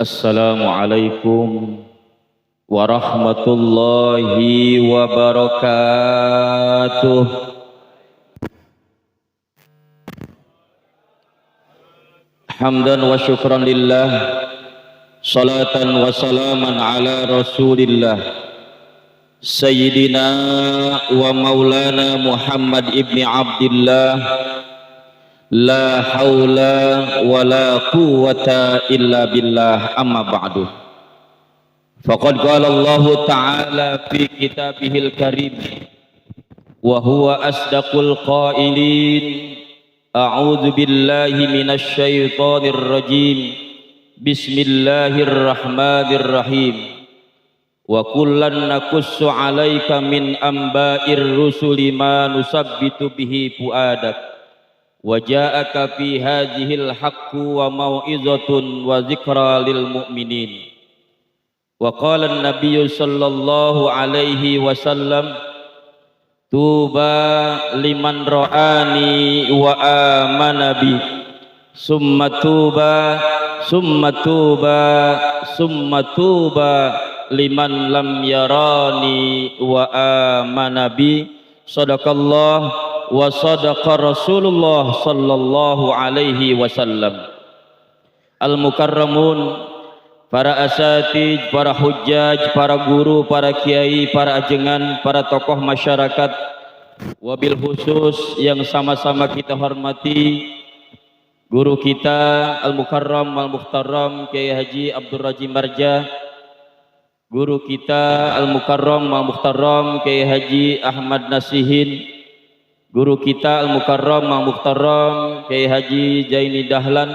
Assalamualaikum warahmatullahi wabarakatuh. Hamdan wa syukran lillah, salatan wa salaman ala rasulillah, Sayyidina wa maulana Muhammad ibni Abdillah. La haula wa la quwwata illa billah, amma ba'du. Faqad qala Allah ta'ala fi kitabihil karim wa huwa asdaqul qailin. A'udzu billahi minasy syaithanir rajim. Bismillahirrahmanirrahim. Wa kullan naqussu 'alaika min amba'ir rusuli ma nusabbitu bihi fuadak. Waja'aka fi hadhil haqqu wa mau'izatun wa zikra lil mu'minin. Wa qala an-nabiy sallallahu alaihi wasallam, tuba liman ra'ani wa amana bi, summa tuba liman lam yarani wa amana bi. Sadaqallah wa sadaqa Rasulullah sallallahu alaihi wasallam. Al-mukarramun, para asatid, para hujjaj, para guru, para kiai, para ajengan, para tokoh masyarakat, wabil khusus yang sama-sama kita hormati guru kita Al-Mukarram Al-Muhtaram Kiai Haji Abdul Rajim Marja, guru kita Al-Mukarram Al-Muhtaram Kiai Haji Ahmad Nasihin, guru kita Al-Mukarram Al-Muhtaram Kiai Haji Jaini Dahlan,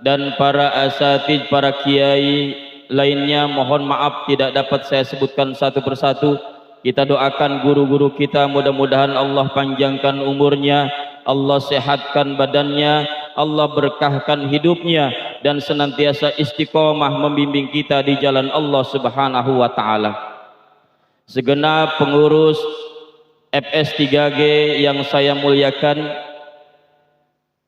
dan para asatid, para kiai lainnya. Mohon maaf tidak dapat saya sebutkan satu persatu. Kita doakan guru-guru kita, mudah-mudahan Allah panjangkan umurnya, Allah sehatkan badannya, Allah berkahkan hidupnya, dan senantiasa istiqomah membimbing kita di jalan Allah Subhanahu wa ta'ala. Segenap pengurus FS3G yang saya muliakan,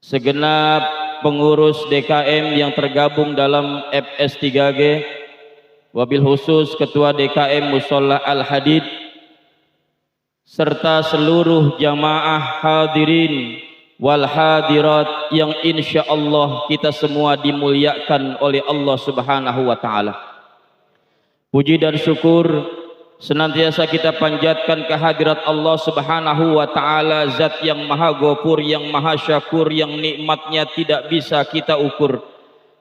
segenap pengurus DKM yang tergabung dalam FS3G, wabil khusus Ketua DKM Musholla Al-Hadid, serta seluruh jamaah hadirin wal hadirat yang insya Allah kita semua dimuliakan oleh Allah Subhanahu wa ta'ala. Puji dan syukur senantiasa kita panjatkan kehadirat Allah Subhanahu wa ta'ala, zat yang maha ghafur, yang maha syakur, yang nikmatnya tidak bisa kita ukur.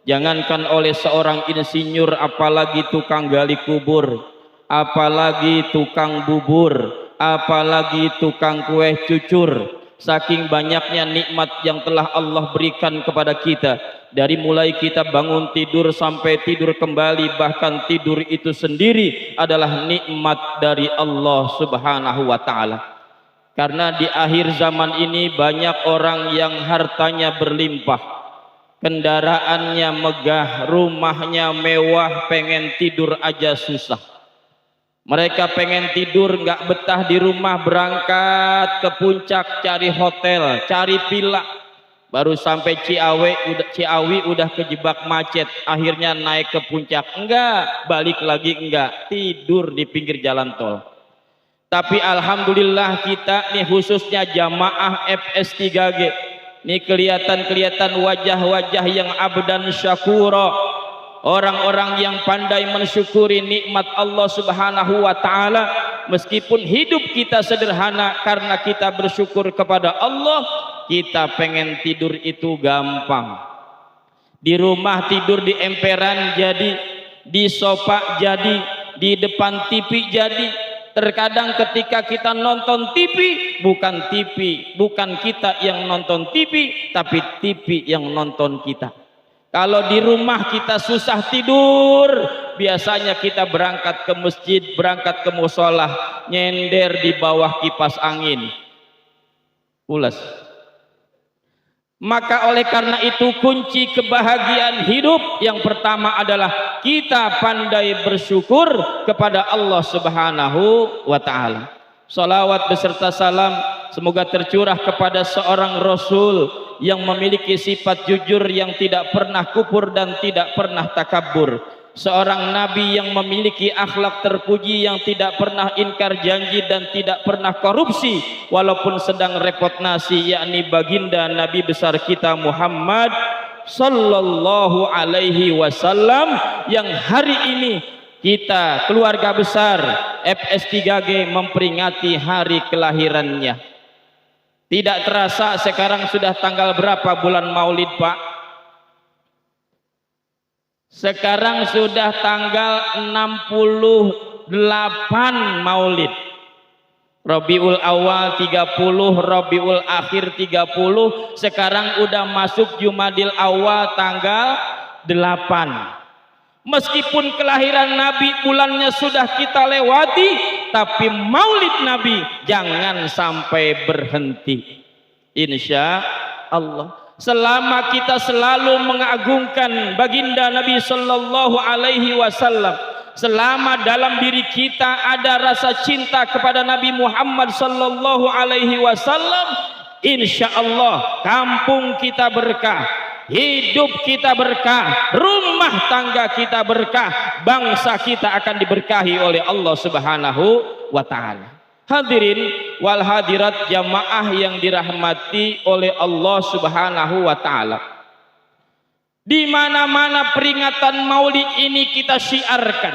Jangankan oleh seorang insinyur, apalagi tukang gali kubur, apalagi tukang bubur, apalagi tukang kue cucur. Saking banyaknya nikmat yang telah Allah berikan kepada kita, dari mulai kita bangun tidur sampai tidur kembali, bahkan tidur itu sendiri adalah nikmat dari Allah Subhanahu wa ta'ala. Karena di akhir zaman ini banyak orang yang hartanya berlimpah, kendaraannya megah, rumahnya mewah, pengen tidur aja susah. Mereka pengen tidur, nggak betah di rumah, berangkat ke puncak, cari hotel, cari villa. Baru sampai Ciawi udah kejebak macet, akhirnya naik ke puncak, enggak, balik lagi enggak, tidur di pinggir jalan tol. Tapi alhamdulillah kita nih, khususnya jamaah FS3G, nih kelihatan wajah-wajah yang abdan syakura, orang-orang yang pandai mensyukuri nikmat Allah Subhanahu wa ta'ala. Meskipun hidup kita sederhana, karena kita bersyukur kepada Allah, kita pengen tidur itu gampang. Di rumah tidur di emperan jadi, di sofa jadi, di depan TV jadi. Terkadang ketika kita nonton TV, bukan kita yang nonton TV, tapi TV yang nonton kita. Kalau di rumah kita susah tidur, biasanya kita berangkat ke masjid, berangkat ke musholah, nyender di bawah kipas angin, pulas. Maka oleh karena itu, kunci kebahagiaan hidup yang pertama adalah kita pandai bersyukur kepada Allah Subhanahu wa ta'ala. Salawat beserta salam semoga tercurah kepada seorang Rasul yang memiliki sifat jujur, yang tidak pernah kufur dan tidak pernah takabur. Seorang nabi yang memiliki akhlak terpuji, yang tidak pernah ingkar janji dan tidak pernah korupsi walaupun sedang repot nasi, yakni baginda Nabi besar kita Muhammad sallallahu alaihi wasallam, yang hari ini kita keluarga besar FS3G memperingati hari kelahirannya. Tidak terasa sekarang sudah tanggal berapa bulan Maulid, Pak? Sekarang sudah tanggal 68 Maulid. Rabiul Awal 30, Rabiul Akhir 30, sekarang udah masuk Jumadil Awal tanggal 8. Meskipun kelahiran Nabi bulannya sudah kita lewati, tapi Maulid Nabi jangan sampai berhenti. Insya Allah. Selama kita selalu mengagungkan baginda Nabi sallallahu alaihi wasallam, selama dalam diri kita ada rasa cinta kepada Nabi Muhammad sallallahu alaihi wasallam, insyaallah kampung kita berkah, hidup kita berkah, rumah tangga kita berkah, bangsa kita akan diberkahi oleh Allah Subhanahu wa taala. Hadirin wal hadirat jamaah yang dirahmati oleh Allah Subhanahu wa taala. Di mana-mana peringatan Maulid ini kita syiarkan.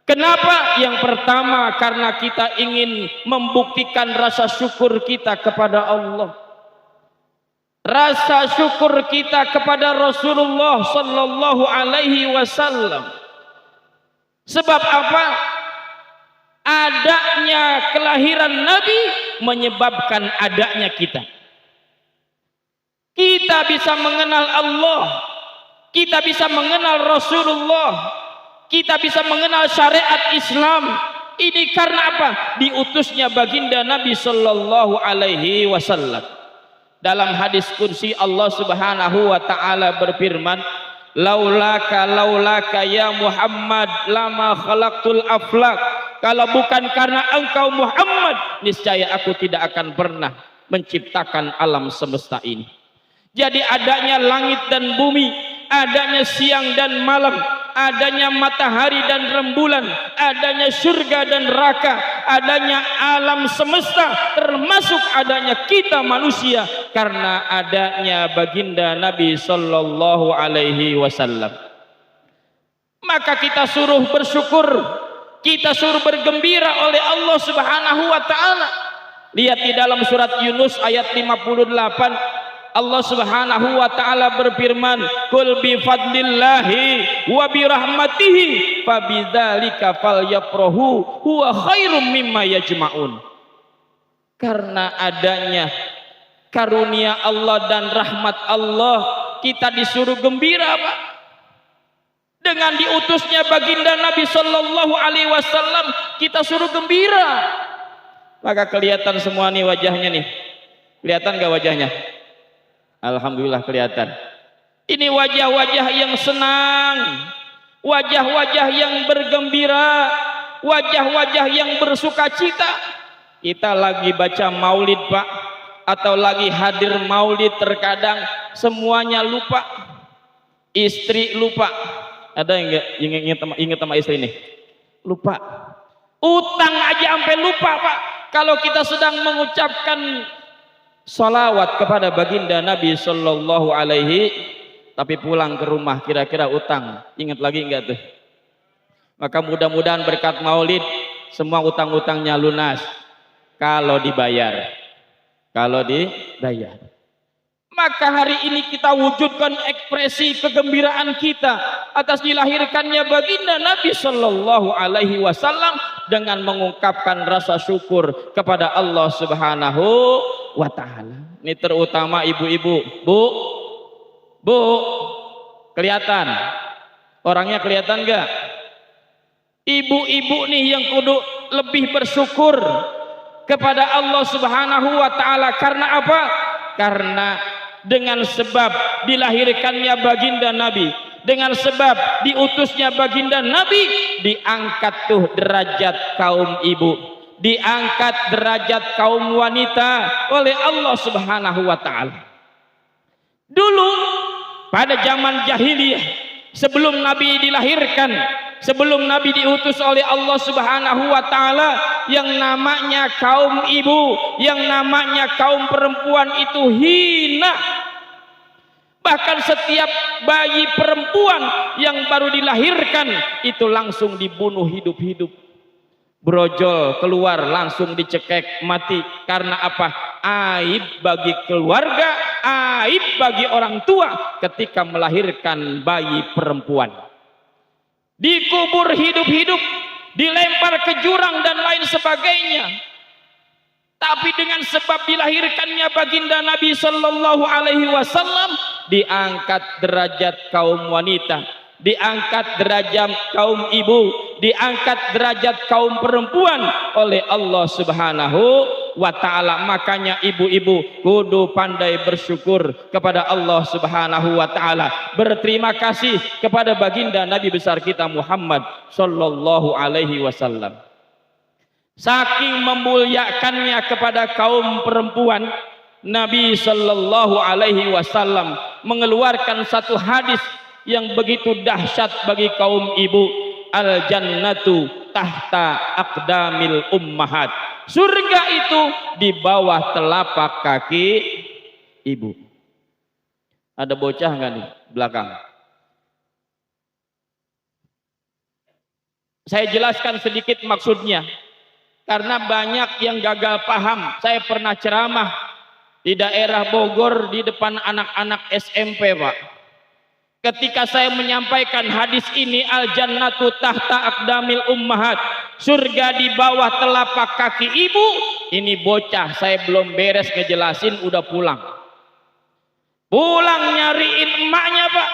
Kenapa? Yang pertama karena kita ingin membuktikan rasa syukur kita kepada Allah. Rasa syukur kita kepada Rasulullah sallallahu alaihi wasallam. Sebab apa? Adanya kelahiran Nabi menyebabkan adanya kita. Kita bisa mengenal Allah, kita bisa mengenal Rasulullah, kita bisa mengenal syariat Islam. Ini karena apa? Diutusnya baginda Nabi sallallahu alaihi wasallam. Dalam hadis kursi Allah Subhanahu wa taala berfirman, laulaka ya Muhammad lama khalaqtul aflak. Kalau bukan karena engkau Muhammad, niscaya aku tidak akan pernah menciptakan alam semesta ini. Jadi adanya langit dan bumi, adanya siang dan malam, adanya matahari dan rembulan, adanya surga dan neraka, adanya alam semesta, termasuk adanya kita manusia, karena adanya baginda Nabi sallallahu alaihi wasallam. Maka kita suruh bersyukur, kita suruh bergembira oleh Allah Subhanahu wa taala. Lihat di dalam surat Yunus ayat 58, Allah Subhanahu wa taala berfirman, "Qul bi fadlillahi wa bi rahmatihi fabidzalika falyafrahu huwa khairum mimma yajma'un." Karena adanya karunia Allah dan rahmat Allah, kita disuruh gembira, Pak. Dengan diutusnya baginda Nabi sallallahu alaihi wasallam, kita suruh gembira. Maka kelihatan semua nih wajahnya nih. Kelihatan gak wajahnya? Alhamdulillah kelihatan. Ini wajah-wajah yang senang, wajah-wajah yang bergembira, wajah-wajah yang bersukacita. Kita lagi baca Maulid, Pak, atau lagi hadir Maulid, terkadang semuanya lupa. Istri lupa. Ada yang ingat sama istri nih? Lupa. Utang aja sampai lupa, Pak. Kalau kita sedang mengucapkan salawat kepada baginda Nabi sallallahu alaihi, tapi pulang ke rumah kira-kira utang, ingat lagi enggak tuh? Maka mudah-mudahan berkat Maulid semua utang-utangnya lunas kalau dibayar. Kalau dibayar. Maka hari ini kita wujudkan ekspresi kegembiraan kita atas dilahirkannya baginda Nabi sallallahu alaihi wasallam dengan mengungkapkan rasa syukur kepada Allah Subhanahu wa taala. Ini terutama ibu-ibu. Bu, kelihatan? Orangnya kelihatan enggak? Ibu-ibu nih yang kudu lebih bersyukur kepada Allah Subhanahu wa taala. Karena apa? Karena dengan sebab dilahirkannya baginda Nabi, dengan sebab diutusnya baginda Nabi, diangkat tuh derajat kaum ibu, diangkat derajat kaum wanita oleh Allah Subhanahu wa taala. Dulu pada zaman jahiliyah, sebelum Nabi dilahirkan, sebelum Nabi diutus oleh Allah Subhanahu wa taala, yang namanya kaum ibu, yang namanya kaum perempuan itu hina. Bahkan setiap bayi perempuan yang baru dilahirkan itu langsung dibunuh hidup-hidup. Brojol keluar langsung dicekek mati. Karena apa? Aib bagi keluarga, aib bagi orang tua ketika melahirkan bayi perempuan. Dikubur hidup-hidup, dilempar ke jurang dan lain sebagainya. Tapi dengan sebab dilahirkannya baginda Nabi Sallallahu Alaihi Wasallam, diangkat derajat kaum wanita, diangkat derajat kaum ibu, diangkat derajat kaum perempuan oleh Allah Subhanahu wa taala. Makanya ibu-ibu kudu pandai bersyukur kepada Allah Subhanahu wa taala, berterima kasih kepada baginda Nabi besar kita Muhammad sallallahu alaihi wasallam. Saking memuliakannya kepada kaum perempuan, Nabi sallallahu alaihi wasallam mengeluarkan satu hadis yang begitu dahsyat bagi kaum ibu. Al jannatu tahta aqdamil ummahat. Surga itu di bawah telapak kaki ibu. Ada bocah nggak nih belakang? Saya jelaskan sedikit maksudnya, karena banyak yang gagal paham. Saya pernah ceramah di daerah Bogor di depan anak-anak SMP, Pak. Ketika saya menyampaikan hadis ini, al jannatu tahta aqdamil ummahat, surga di bawah telapak kaki ibu, ini bocah saya belum beres ngejelasin udah pulang. Pulang nyariin emaknya, Pak.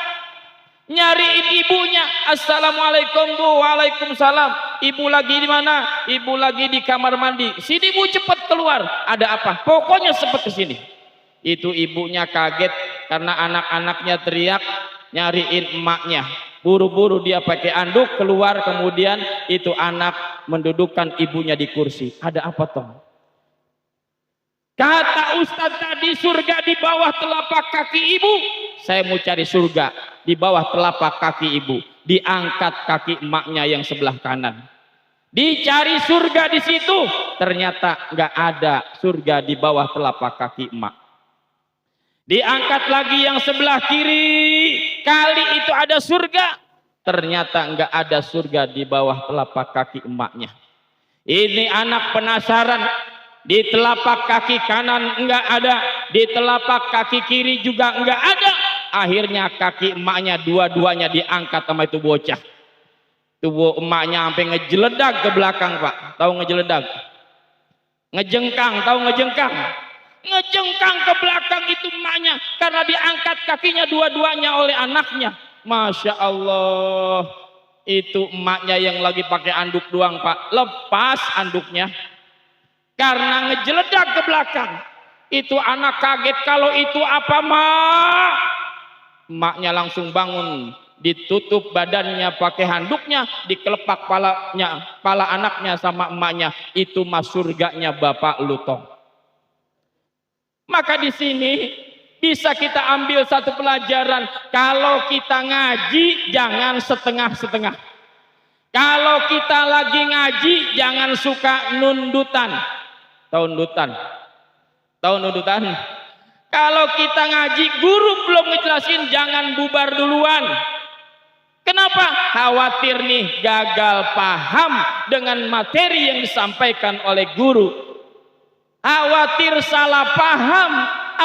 Nyariin ibunya. Assalamualaikum Bu. Waalaikumsalam. Ibu lagi di mana? Ibu lagi di kamar mandi. Sini Bu, cepat keluar. Ada apa? Pokoknya cepat ke sini. Itu ibunya kaget karena anak-anaknya teriak nyariin emaknya. Buru-buru dia pakai anduk keluar, kemudian itu anak mendudukkan ibunya di kursi. Ada apa toh? Kata Ustadz tadi surga di bawah telapak kaki ibu. Saya mau cari surga di bawah telapak kaki ibu. Diangkat kaki emaknya yang sebelah kanan. Dicari surga di situ, ternyata nggak ada surga di bawah telapak kaki emak. Diangkat lagi yang sebelah kiri, kali itu ada surga, ternyata nggak ada surga di bawah telapak kaki emaknya. Ini anak penasaran. Di telapak kaki kanan enggak ada, di telapak kaki kiri juga enggak ada. Akhirnya kaki emaknya dua-duanya diangkat sama itu bocah. Tubuh emaknya sampai ngejeledag ke belakang, Pak. Tahu ngejeledag? Ngejengkang, tahu ngejengkang? Ngejengkang ke belakang itu emaknya karena diangkat kakinya dua-duanya oleh anaknya. Masya Allah. Itu emaknya yang lagi pakai anduk doang, Pak. Lepas anduknya. Karena ngejeledak ke belakang. Itu anak kaget, kalau itu apa, Mak? Emaknya langsung bangun, ditutup badannya pakai handuknya, dikelepak pala anaknya sama emaknya. Itu mas surganya bapak lu toh. Maka di sini bisa kita ambil satu pelajaran. Kalau kita ngaji jangan setengah-setengah. Kalau kita lagi ngaji jangan suka nundutan. Tahu nundutan? Tahu nundutan? Kalau kita ngaji, guru belum ngejelasin, jangan bubar duluan. Kenapa? Khawatir nih gagal paham dengan materi yang disampaikan oleh guru. Khawatir salah paham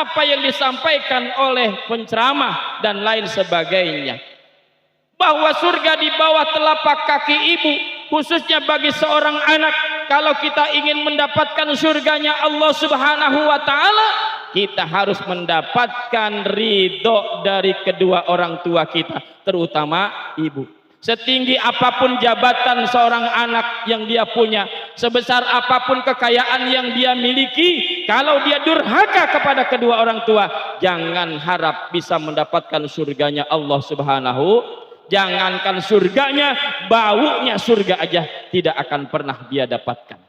apa yang disampaikan oleh penceramah dan lain sebagainya. Bahwa surga di bawah telapak kaki ibu, khususnya bagi seorang anak. Kalau kita ingin mendapatkan surganya Allah Subhanahu wa taala, kita harus mendapatkan ridho dari kedua orang tua kita, terutama ibu. Setinggi apapun jabatan seorang anak yang dia punya, sebesar apapun kekayaan yang dia miliki, kalau dia durhaka kepada kedua orang tua, jangan harap bisa mendapatkan surganya Allah Subhanahu. Jangankan surganya, baunya surga aja tidak akan pernah dia dapatkan.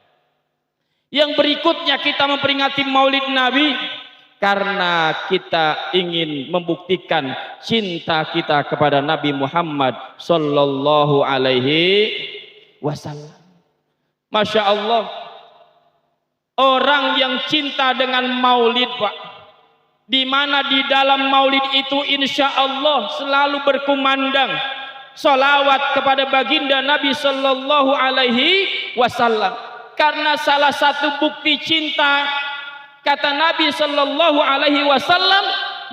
Yang berikutnya kita memperingati Maulid Nabi. karena kita ingin membuktikan cinta kita kepada Nabi Muhammad sallallahu alaihi wasallam. Masya Allah, orang yang cinta dengan maulid, Pak, di mana di dalam maulid itu insya Allah selalu berkumandang salawat kepada baginda Nabi sallallahu alaihi wasallam. Karena salah satu bukti cinta, kata Nabi sallallahu alaihi wasallam,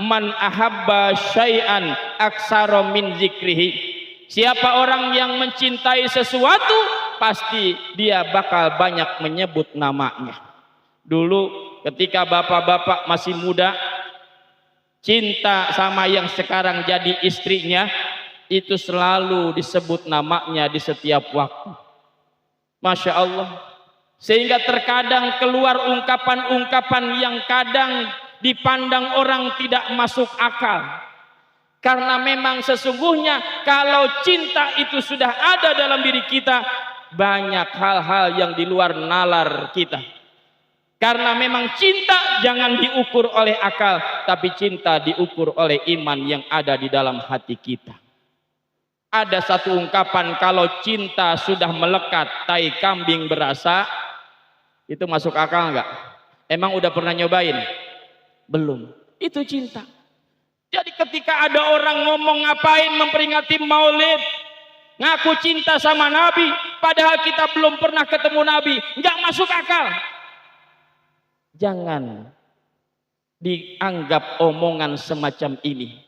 man ahabba syai'an aksara min zikrihi. Siapa orang yang mencintai sesuatu, pasti dia bakal banyak menyebut namanya. Dulu ketika bapak-bapak masih muda, cinta sama yang sekarang jadi istrinya, itu selalu disebut namanya di setiap waktu. Masya Allah. Sehingga terkadang keluar ungkapan-ungkapan yang kadang dipandang orang tidak masuk akal. Karena memang sesungguhnya kalau cinta itu sudah ada dalam diri kita, banyak hal-hal yang di luar nalar kita. Karena memang cinta jangan diukur oleh akal, tapi cinta diukur oleh iman yang ada di dalam hati kita. Ada satu ungkapan, kalau cinta sudah melekat tai kambing berasa, itu masuk akal enggak? Emang udah pernah nyobain? Belum. Itu cinta. Jadi ketika ada orang ngomong ngapain memperingati maulid, ngaku cinta sama Nabi, padahal kita belum pernah ketemu Nabi, enggak masuk akal. Jangan dianggap omongan semacam ini.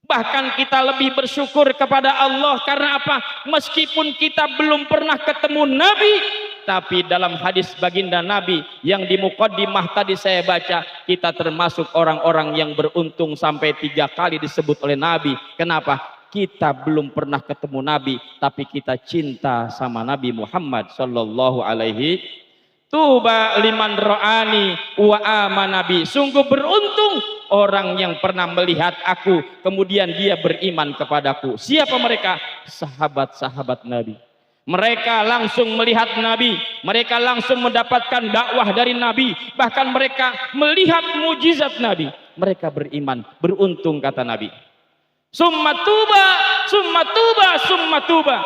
Bahkan kita lebih bersyukur kepada Allah. Karena apa? Meskipun kita belum pernah ketemu Nabi, tapi dalam hadis baginda Nabi yang di muqaddimah tadi saya baca, kita termasuk orang-orang yang beruntung sampai 3 kali disebut oleh Nabi. Kenapa? Kita belum pernah ketemu Nabi, tapi kita cinta sama Nabi Muhammad sallallahu alaihi. Tuba liman ra'ani wa amanabi. Sungguh beruntung orang yang pernah melihat aku kemudian dia beriman kepadaku. Siapa mereka? Sahabat-sahabat Nabi. Mereka langsung melihat Nabi, mereka langsung mendapatkan dakwah dari Nabi, bahkan mereka melihat mujizat Nabi. Mereka beriman, beruntung kata Nabi. Summa tuba, summa tuba, summa tuba.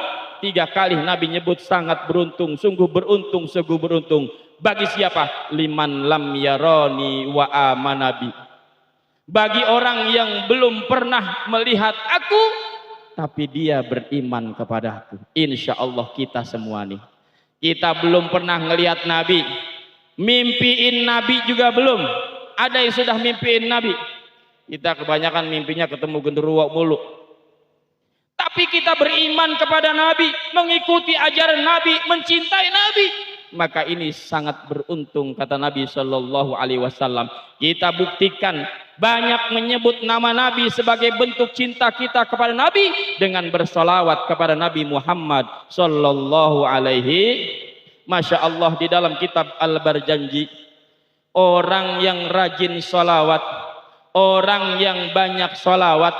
3 kali Nabi nyebut sangat beruntung, sungguh beruntung, sungguh beruntung. Bagi siapa? Liman lam yarani wa amanabi. Bagi orang yang belum pernah melihat aku, tapi dia beriman kepadaku. Insya Allah kita semua nih. Kita belum pernah ngelihat Nabi. Mimpiin Nabi juga belum. Ada yang sudah mimpiin Nabi. Kita kebanyakan mimpinya ketemu genderuwo mulu. Tapi kita beriman kepada Nabi, mengikuti ajaran Nabi, mencintai Nabi, maka ini sangat beruntung kata Nabi Shallallahu Alaihi Wasallam. Kita buktikan banyak menyebut nama Nabi sebagai bentuk cinta kita kepada Nabi dengan bersolawat kepada Nabi Muhammad Shallallahu Alaihi. Masya Allah, di dalam kitab Al-Barjanji, orang yang rajin solawat, orang yang banyak solawat,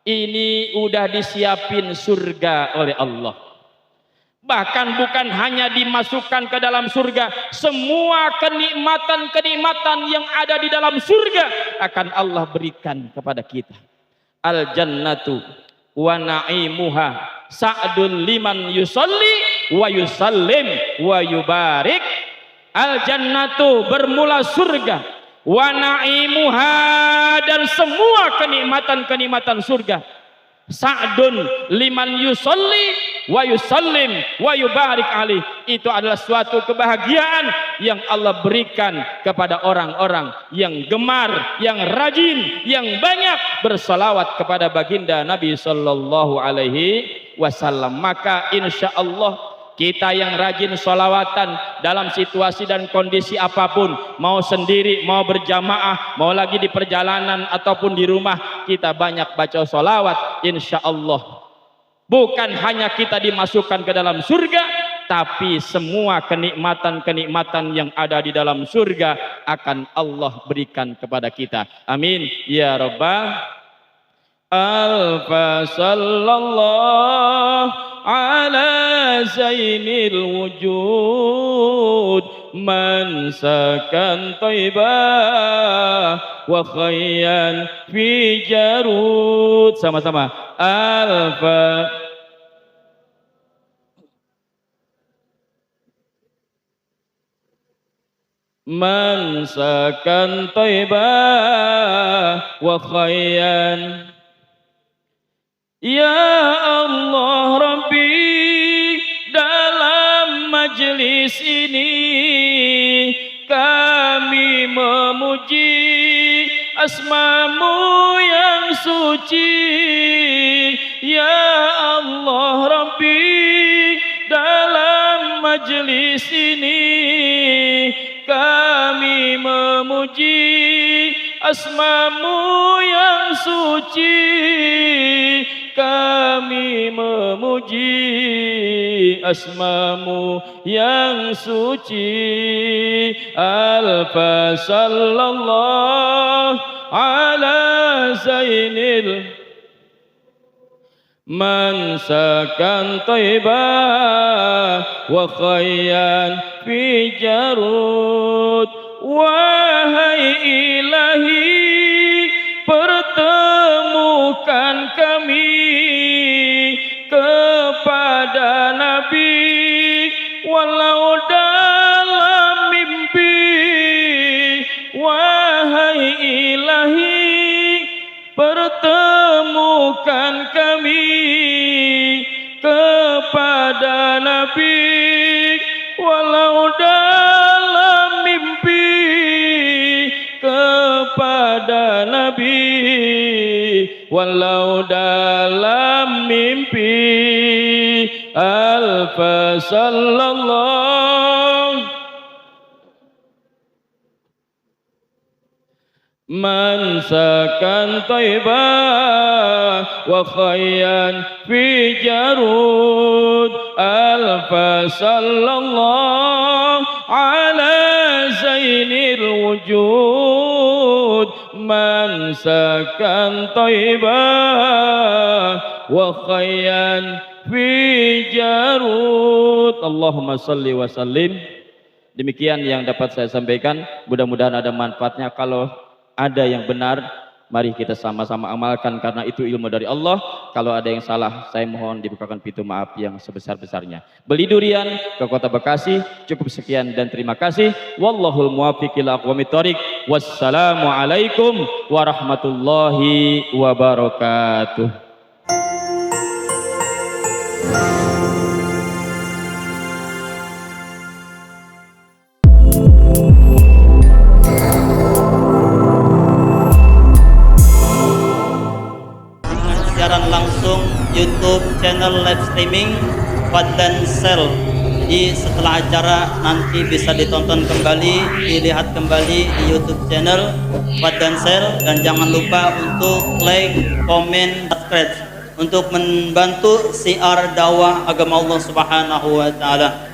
ini udah disiapin surga oleh Allah. Bahkan bukan hanya dimasukkan ke dalam surga, semua kenikmatan-kenikmatan yang ada di dalam surga akan Allah berikan kepada kita. Al jannatu wa na'imuha sa'dun liman yusalli wa yusallim wa yubarik. Al jannatu bermula surga, wa na'imuha dan semua kenikmatan-kenikmatan surga, sa'dun liman yusalli wa yusallim wa yubarik alih. Itu adalah suatu kebahagiaan yang Allah berikan kepada orang-orang yang gemar, yang rajin, yang banyak bersalawat kepada baginda Nabi sallallahu alaihi wasallam. Maka insya Allah kita yang rajin sholawatan dalam situasi dan kondisi apapun, mau sendiri, mau berjamaah, mau lagi di perjalanan ataupun di rumah, kita banyak baca sholawat, insya Allah bukan hanya kita dimasukkan ke dalam surga, tapi semua kenikmatan-kenikmatan yang ada di dalam surga akan Allah berikan kepada kita. Amin ya rabbal alfa sallallahu ala zainil wujud mansakan thayyibah wa khayyan fi jarud. Sama-sama. Alfa mansakan thayyibah wa khayyan. Ya Allah Rabbi, dalam majlis ini kami memuji asma-Mu yang suci. Ya Allah Rabbi, dalam majlis ini kami memuji asma-Mu yang suci. Kami memuji asma-Mu yang suci. Alfa sallallahu ala zainil mansakan thayyibah wa khayyan fi jarud. Wahai ilahi, pertemukan kami kepada Nabi walau dalam mimpi. Wahai ilahi, pertemukan kami kepada Nabi walau dalam mimpi. Kepada Nabi walau dalam mimpi. Alfa sallallahu mansakan thayyibah wa khayyan fi jarud. Alfa sallallahu ala zainil wujud mansakan thayyibah wa khayyan fi jarud. Allahumma salli wa sallim. Demikian yang dapat saya sampaikan, mudah-mudahan ada manfaatnya. Kalau ada yang benar, mari kita sama-sama amalkan karena itu ilmu dari Allah. Kalau ada yang salah, saya mohon dibukakan pintu maaf yang sebesar-besarnya. Beli durian ke Kota Bekasi. Cukup sekian dan terima kasih. Wallahul muwaffiq ila aqwamit thoriq. Wassalamualaikum warahmatullahi wabarakatuh. Siaran langsung YouTube channel live streaming Fadlan Sel. Jadi setelah acara nanti bisa ditonton kembali, dilihat kembali di YouTube channel Fadlan Sel, dan jangan lupa untuk like, komen, subscribe untuk membantu siar dakwah agama Allah Subhanahu wa taala.